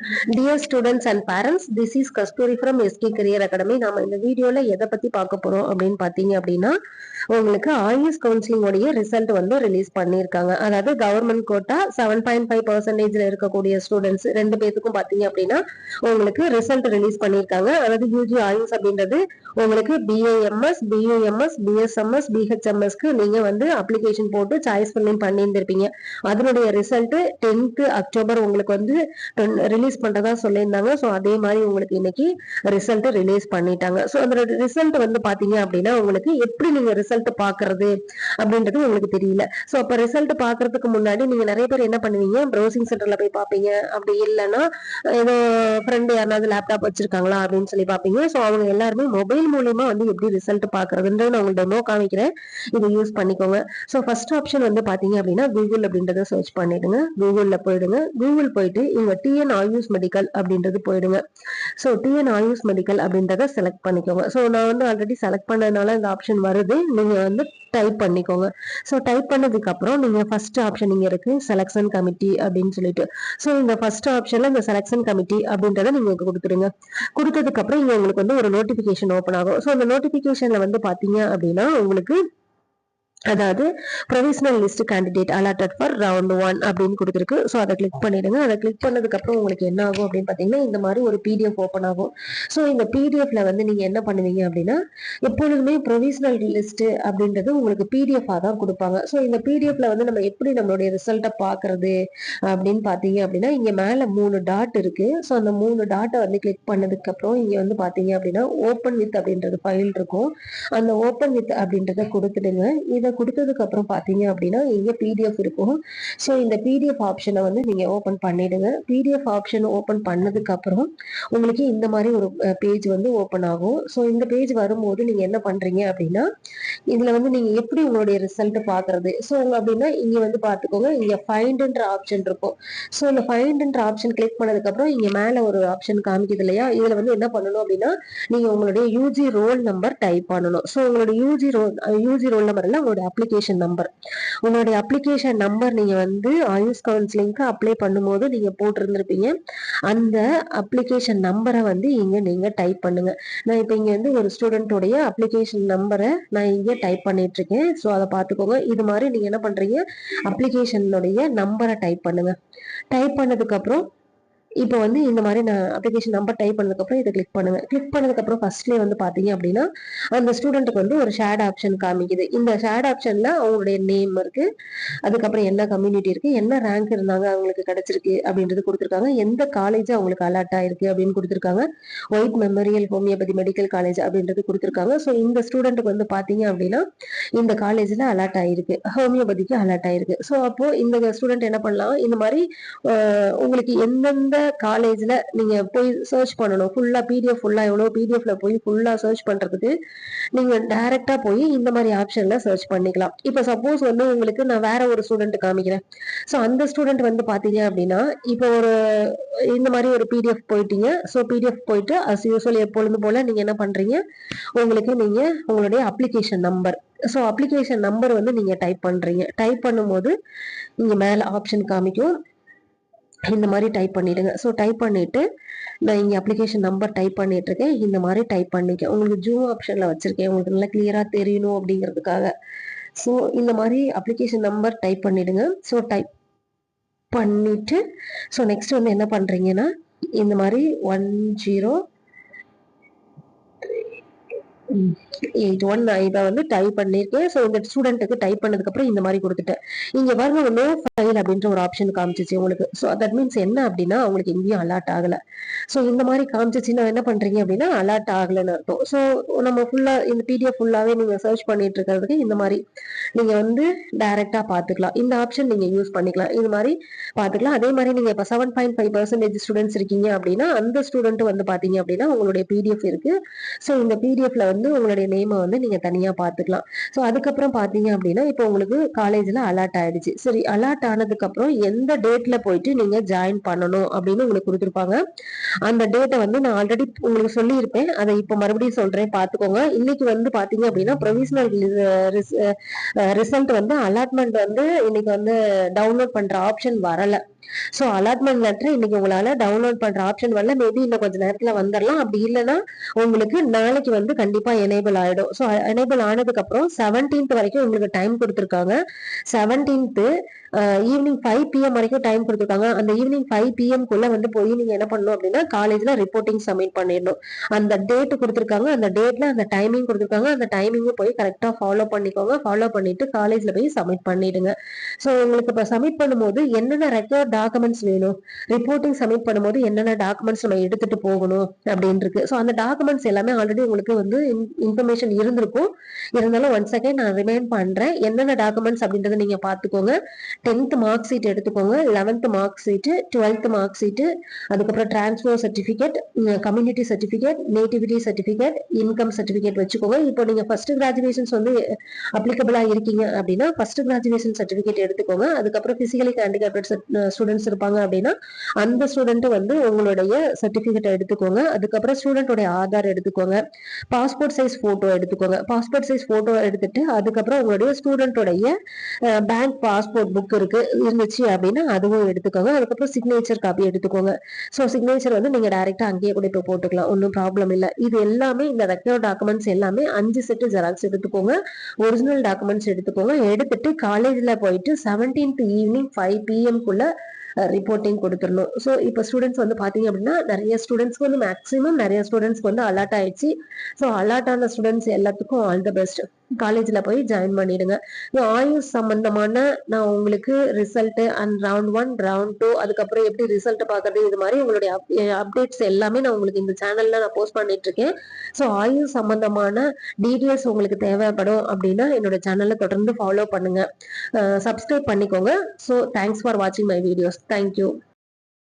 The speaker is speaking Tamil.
Dear students and parents, this is Kasturi from SK Career Academy. நாம இந்த வீடியோல எதை பத்தி பார்க்க போறோம் அப்படின்னு பாத்தீங்க அப்படின்னா, உங்களுக்கு ஆயுஷ் கவுன்சிலிங் உடைய ரிசல்ட் வந்து ரிலீஸ் பண்ணிருக்காங்க. அதாவது கவர்மெண்ட் கோட்டா 7.5% இருக்கக்கூடிய ஸ்டூடெண்ட்ஸ் ரெண்டு பேத்துக்கும் பாத்தீங்க அப்படின்னா உங்களுக்கு ரிசல்ட் ரிலீஸ் பண்ணிருக்காங்க. அதாவது யூஜி ஆயுஷ் அப்படின்றது உங்களுக்கு BAMS, BUMS, BSMS, BHMSக்கு நீங்க வந்து அப்ளிகேஷன் போட்டு சாய்ஸ் பண்ணியிருந்திருப்பீங்க. அதனுடைய ரிசல்ட் 10th அக்டோபர் உங்களுக்கு வந்து ரிலீஸ் பண்றதா சொல்லியிருந்தாங்க. ஸோ அதே மாதிரி உங்களுக்கு இன்னைக்கு ரிசல்ட் ரிலீஸ் பண்ணிட்டாங்க. ஸோ அந்த ரிசல்ட் வந்து பாத்தீங்க அப்படின்னா உங்களுக்கு எப்படி நீங்க ரிசல்ட் பாக்குறது அப்படின்றது உங்களுக்கு தெரியல. ஸோ அப்ப ரிசல்ட் பாக்குறதுக்கு முன்னாடி நீங்க நிறைய பேர் என்ன பண்ணுவீங்க, ப்ரௌசிங் சென்டர்ல போய் பாப்பீங்க. அப்படி இல்லைன்னா ஏதோ ஃப்ரெண்டு யாராவது லேப்டாப் வச்சிருக்காங்களா அப்படின்னு சொல்லி பாப்பீங்க. ஸோ அவங்க எல்லாருமே மொபைல் மூலியமா வந்து எப்படி ரிசல்ட் பாக்குறதுன்றது நான் உங்களுக்கு டெமோ காமிக்கிறேன். இதை யூஸ் பண்ணிக்கோங்க. ஸோ ஃபர்ஸ்ட் ஆப்ஷன் வந்து பாத்தீங்க அப்படின்னா கூகுள் அப்படின்றத சர்ச் பண்ணிடுங்க. கூகுள்ல போயிடுங்க. கூகுள் போயிட்டு இங்க TN ஆயுஷ் மெடிக்கல் அப்படின்றது போயிடுங்க. ஸோ TN ஆயுஷ் மெடிக்கல் அப்படின்றத செலக்ட் பண்ணிக்கோங்க. ஸோ நான் வந்து ஆல்ரெடி செலக்ட் பண்ணதுனால இந்த ஆப்ஷன் வருது. நீங்க வந்து டைப் பண்ணிக்கோங்க. ஸோ டைப் பண்ணதுக்கு அப்புறம் நீங்க ஃபர்ஸ்ட் ஆப்ஷன் இங்க இருக்கு செலக்ஷன் கமிட்டி அப்படின்னு சொல்லிட்டு. ஸோ இந்த ஃபர்ஸ்ட் ஆப்ஷன்ல இந்த செலக்ஷன் கமிட்டி அப்படின்றத நீங்க கொடுத்துருங்க. கொடுத்ததுக்கு அப்புறம் இங்க உங்களுக்கு வந்து ஒரு நோட்டிபிகேஷன் ஓப்பன் ஆகும். ஸோ அந்த நோட்டிபிகேஷன்ல வந்து பாத்தீங்க அப்படின்னா உங்களுக்கு அதாவது provisional list candidate allotted for round 1 அப்படின்னு கொடுத்துருக்கு. ஸோ அதை கிளிக் பண்ணிடுங்க. அதை கிளிக் பண்ணதுக்கு அப்புறம் உங்களுக்கு என்ன ஆகும் அப்படின்னு பாத்தீங்கன்னா இந்த மாதிரி ஒரு PDF ஓப்பன் ஆகும். ஸோ இந்த PDFல வந்து நீங்க என்ன பண்ணுவீங்க அப்படின்னா எப்பொழுதுமே ப்ரொவிஷனல் லிஸ்ட் அப்படின்றது உங்களுக்கு PDF-ஆ தான் கொடுப்பாங்க. ஸோ இந்த PDFல வந்து நம்ம எப்படி நம்மளுடைய ரிசல்ட்டை பாக்குறது அப்படின்னு பாத்தீங்க அப்படின்னா இங்க மேல 3 டாட் இருக்கு. ஸோ அந்த 3 டாட்டை வந்து கிளிக் பண்ணதுக்கு அப்புறம் இங்க வந்து பாத்தீங்க அப்படின்னா ஓப்பன் வித் அப்படின்றது ஃபைல் இருக்கும். அந்த ஓப்பன் வித் அப்படின்றத கொடுத்துடுங்க. இதை கொடுத்ததுக்கு அப்புறம் பாத்தீங்க அப்படின்னா இங்க PDF இருக்கும். ஸோ இந்த PDF ஆப்ஷனை வந்து நீங்க ஓபன் பண்ணிடுங்க. PDF ஆப்ஷன் ஓபன் பண்ணதுக்கு அப்புறம் உங்களுக்கு இந்த மாதிரி ஒரு பேஜ் வந்து ஓபன் ஆகும். ஸோ இந்த பேஜ் வரும்போது நீங்க என்ன பண்றீங்க அப்படின்னா இதுல வந்து நீங்க எப்படி உங்களுடைய ரிசல்ட் பாக்குறது. ஸோ அப்படின்னா இங்க வந்து பாத்துக்கோங்க, இங்க ஃபைண்ட்ன்ற ஆப்ஷன் இருக்கும். ஸோ இந்த ஃபைண்ட்ன்ற ஆப்ஷன் கிளிக் பண்ணதுக்கு அப்புறம் இங்க மேல ஒரு ஆப்ஷன் காமிக்குது இல்லையா, இதுல வந்து என்ன பண்ணணும் அப்படின்னா நீங்க உங்களுடைய யூஜி ரோல் நம்பர் டைப் பண்ணணும். ஸோ உங்களுடைய யூஜி ரோல் நம்பர் இல்ல உங்களுடைய அப்ளிகேஷன் நம்பர், உங்களுடைய அப்ளிகேஷன் நம்பர் நீங்க வந்து ஆயுஷ் கவுன்சிலிங்க்கு அப்ளை பண்ணும்போது நீங்க போட்டிருந்திருப்பீங்க. அந்த அப்ளிகேஷன் நம்பரை வந்து இங்க நீங்க டைப் பண்ணுங்க. நான் இப்ப இங்க வந்து ஒரு ஸ்டூடெண்டோடைய அப்ளிகேஷன் நம்பரை நான் இங்க டைப் பண்ணிட்டு இருக்கேன். ஸோ அதை பார்த்துக்கோங்க. இது மாதிரி நீங்க என்ன பண்றீங்க, அப்ளிகேஷனுடைய நம்பரை டைப் பண்ணுங்க. டைப் பண்ணதுக்கு அப்புறம் இப்போ வந்து இந்த மாதிரி நான் அப்ளிகேஷன் நம்பர் டைப் பண்ணதுக்கு அப்புறம் இதை கிளிக் பண்ணுங்க. கிளிக் பண்ணதுக்கு அப்புறம் ஃபர்ஸ்ட்லேயே வந்து பாத்தீங்க அப்படின்னா அந்த ஸ்டூடெண்ட்டுக்கு வந்து ஒரு ஷேட் ஆப்ஷன் காமிக்குது. இந்த ஷேட் ஆப்ஷன்ல அவங்களுடைய நேம் இருக்கு, அதுக்கப்புறம் என்ன கம்யூனிட்டி இருக்கு, என்ன ரேங்க் இருந்தாங்க அவங்களுக்கு கிடைச்சிருக்கு அப்படின்றது கொடுத்துருக்காங்க, எந்த காலேஜ் அவங்களுக்கு அலாட் ஆயிருக்கு அப்படின்னு கொடுத்துருக்காங்க, white memorial homeopathy medical college அப்படின்றது கொடுத்துருக்காங்க. ஸோ இந்த ஸ்டூடெண்ட்டுக்கு வந்து பாத்தீங்க அப்படின்னா இந்த காலேஜ்ல அலாட் ஆயிருக்கு, ஹோமியோபதிக்கு அலாட் ஆயிருக்கு. ஸோ அப்போ இந்த ஸ்டூடெண்ட் என்ன பண்ணலாம், இந்த மாதிரி உங்களுக்கு எந்தெந்த காலேஜ்ல நீங்க போய் சர்ச் பண்ணணும், ஃபுல்லா PDF ஃபுல்லா எவ்வளவு PDFல போய் ஃபுல்லா சர்ச் பண்றதுக்கு நீங்க டைரக்டா போய் இந்த மாதிரி ஆப்ஷன்ல சர்ச் பண்ணிக்கலாம். இப்ப சப்போஸ் வந்து உங்களுக்கு நான் வேற ஒரு ஸ்டூடெண்ட் காமிக்கிறேன். ஸோ அந்த ஸ்டூடெண்ட் வந்து பாத்தீங்க அப்படின்னா இப்போ ஒரு இந்த மாதிரி ஒரு PDF போயிட்டீங்க. ஸோ PDF போயிட்டு அஸ் யூஸ்வல் எப்பொழுது போல நீங்க என்ன பண்றீங்க, உங்களுக்கு நீங்க உங்களுடைய application number, so application number வந்து நீங்க டைப் பண்றீங்க. டைப் பண்ணும்போது இங்க மேல ஆப்ஷன் காமிக்கும், இந்த மாதிரி டைப் பண்ணிடுங்க. ஸோ டைப் பண்ணிட்டு நான் இங்க அப்ளிகேஷன் நம்பர் டைப் பண்ணிட்டு இருக்கேன். இந்த மாதிரி டைப் பண்ணிக்க உங்களுக்கு ஜூம் ஆப்ஷன்ல வச்சிருக்கேன், உங்களுக்கு நல்லா கிளியரா தெரியணும் அப்படிங்கிறதுக்காக. ஸோ இந்த மாதிரி அப்ளிகேஷன் நம்பர் டைப் பண்ணிடுங்க. ஸோ டைப் பண்ணிட்டு ஸோ நெக்ஸ்ட் வந்து என்ன பண்றீங்கன்னா இந்த மாதிரி 1081 நான் இதை வந்து டைப் பண்ணிருக்கேன். ஸோ இந்த ஸ்டூடெண்ட்டுக்கு டைப் பண்ணதுக்கு அப்புறம் இந்த மாதிரி கொடுத்துட்டேன். இங்க பாருங்க நோ ஃபைல் அப்படின்ற ஒரு ஆப்ஷன் காமிச்சிச்சு உங்களுக்கு. ஸோ தட் மீன்ஸ் என்ன அப்படின்னா அவங்களுக்கு எங்கேயும் அலாட் ஆகல. ஸோ இந்த மாதிரி காமிச்சிச்சுன்னா என்ன பண்றீங்க அப்படின்னா அலாட் ஆகலைன்னு அர்த்தம். ஸோ நம்ம ஃபுல்லா இந்த PDF ஃபுல்லாவே நீங்க சர்ச் பண்ணிட்டு இருக்கிறதுக்கு இந்த மாதிரி நீங்க வந்து டைரக்டா பாத்துக்கலாம். இந்த ஆப்ஷன் நீங்க யூஸ் பண்ணிக்கலாம், இது மாதிரி பாத்துக்கலாம். அதே மாதிரி நீங்க இப்ப 7.5% ஸ்டூடெண்ட்ஸ் இருக்கீங்க அப்படின்னா அந்த ஸ்டூடெண்ட் வந்து பாத்தீங்க அப்படின்னா உங்களுடைய PDF இருக்கு. ஸோ இந்த PDFல வந்து உங்களுடைய நேமை வந்து நீங்க தனியா பாத்துக்கலாம். ஸோ அதுக்கப்புறம் பாத்தீங்க அப்படின்னா இப்போ உங்களுக்கு காலேஜ்ல அலாட் ஆயிடுச்சு. சரி, அலாட் ஆனதுக்கு அப்புறம் எந்த டேட்ல போயிட்டு நீங்க ஜாயின் பண்ணணும் அப்படின்னு உங்களுக்கு கொடுத்துருப்பாங்க. அந்த டேட்டை வந்து நான் ஆல்ரெடி உங்களுக்கு சொல்லியிருப்பேன், அதை இப்போ மறுபடியும் சொல்றேன் பாத்துக்கோங்க. இன்னைக்கு வந்து பாத்தீங்க அப்படின்னா ப்ரொவிஷனல் ரிசல்ட் வந்து அலாட்மெண்ட் வந்து இன்னைக்கு வந்து டவுன்லோட் பண்ற ஆப்ஷன் வரல. ஸோ அலாட்மெண்ட் லெட்டர் இன்னைக்கு உங்களால டவுன்லோட் பண்ற ஆப்ஷன் வரல, மேபி இன்னும் கொஞ்சம் நேரத்துல வந்துடலாம். அப்படி இல்லைன்னா உங்களுக்கு நாளைக்கு வந்து கண்டிப்பா எனேபிள் ஆயிடும். ஸோ எனேபிள் ஆனதுக்கு அப்புறம் 17th வரைக்கும் உங்களுக்கு டைம் கொடுத்துருக்காங்க. 17th ஈவினிங் 5 PM வரைக்கும் டைம் கொடுத்துருக்காங்க. அந்த ஈவினிங் 5 PM குள்ள வந்து போய் நீங்க என்ன பண்ணணும் அப்படின்னா காலேஜ்ல ரிப்போர்ட்டிங் சப்மிட் பண்ணிடணும். அந்த டேட் கொடுத்துருக்காங்க, அந்த டேட்ல அந்த டைமிங் கொடுத்துருக்காங்க, அந்த டைமிங்கும் போய் கரெக்டா ஃபாலோ பண்ணிக்கோங்க. ஃபாலோ பண்ணிட்டு காலேஜ்ல போய் சப்மிட் பண்ணிடுங்க. ஸோ உங்களுக்கு இப்போ சப்மிட் பண்ணும்போது என்னென்ன ரெக்கார்ட் டாக்குமெண்ட்ஸ் வேணும், ரிப்போர்ட்டிங் சப்மிட் பண்ணும்போது என்னென்ன டாக்குமெண்ட்ஸ் நம்ம எடுத்துட்டு போகணும் அப்படின்னு இருக்கு. ஸோ அந்த டாக்குமெண்ட்ஸ் எல்லாமே ஆல்ரெடி உங்களுக்கு வந்து இன்ஃபர்மேஷன் இருந்திருக்கும். இருந்தாலும் ஒன் செகண்ட் நான் ரிமைண்ட் பண்றேன். என்னென்ன டாக்குமெண்ட்ஸ் அப்படின்றத நீங்க பாத்துக்கோங்க. 10th மார்க் ஷீட் எடுத்துக்கோங்க, 11th mark sheet, 12th mark sheet, அதுக்கப்புறம் transfer certificate, community certificate, nativity certificate, income certificate வச்சுக்கோங்க. இப்போ நீங்க ஃபர்ஸ்ட் கிராஜுவேஷன்ஸ் வந்து அப்ளிகபிளா இருக்கீங்க அப்படின்னா ஃபர்ஸ்ட் கிராஜுவேஷன் சர்டிபிகேட் எடுத்துக்கோங்க. அதுக்கப்புறம் பிசிக்கலி ஹேண்டிகேப்ட் ஸ்டூடெண்ட்ஸ் இருப்பாங்க அப்படின்னா அந்த ஸ்டூடெண்ட் வந்து உங்களுடைய சர்டிபிகேட் எடுத்துக்கோங்க. அதுக்கப்புறம் ஸ்டூடெண்டோட ஆதார் எடுத்துக்கோங்க, பாஸ்போர்ட் சைஸ் போட்டோ எடுத்துக்கோங்க. பாஸ்போர்ட் சைஸ் போட்டோ எடுத்துட்டு அதுக்கப்புறம் உங்களுடைய ஸ்டூடெண்டோடைய பேங்க் பாஸ்போர்ட் புக் இருந்துச்சு அப்படின்னா அதுவும் எடுத்துக்கோங்க. அதுக்கப்புறம் சிக்னேச்சர் காப்பி எடுத்துக்கோங்க. ஸோ சிக்னேச்சர் வந்து நீங்க டைரக்டா அங்கேயே கூட இப்போ போட்டுக்கலாம், ஒன்றும் ப்ராப்ளம் இல்லை. இது எல்லாமே இந்த ரெக்கார்ட் டாக்குமெண்ட்ஸ் எல்லாமே 5 செட்டு ஜெராக்ஸ் எடுத்துக்கோங்க, ஒரிஜினல் டாக்குமெண்ட்ஸ் எடுத்துக்கோங்க. எடுத்துட்டு காலேஜ்ல போயிட்டு 17th ஈவினிங் 5 PM குள்ள ரிப்போர்ட்டிங் கொடுத்துடணும். ஸோ இப்போ ஸ்டூடெண்ட்ஸ் வந்து பாத்தீங்க அப்படின்னா நிறைய ஸ்டூடெண்ட்ஸ்க்கு வந்து மேக்ஸிமம் நிறைய ஸ்டூடெண்ட்ஸ்க்கு வந்து அலர்ட் ஆயிடுச்சு. ஸோ அலர்ட் ஆன ஸ்டூடெண்ட்ஸ் எல்லாத்துக்கும் ஆல் த பெஸ்ட். காலேஜ்ல போய் ஜாயின் பண்ணிடுங்க. ஆயுஷ் சம்பந்தமான நான் உங்களுக்கு ரிசல்ட் அண்ட் ரவுண்ட் 1 ரவுண்ட் 2 அதுக்கப்புறம் எப்படி ரிசல்ட் பாக்குறது இது மாதிரி உங்களுடைய அப்டேட்ஸ் எல்லாமே நான் உங்களுக்கு இந்த சேனல்ல நான் போஸ்ட் பண்ணிட்டு இருக்கேன். ஸோ ஆயுஷ் சம்பந்தமான டீடைல்ஸ் உங்களுக்கு தேவைப்படும் அப்படின்னா என்னோட சேனல்ல தொடர்ந்து ஃபாலோ பண்ணுங்க, சப்ஸ்கிரைப் பண்ணிக்கோங்க. ஸோ தேங்க்ஸ் ஃபார் வாட்சிங் மை வீடியோஸ். தேங்க்யூ.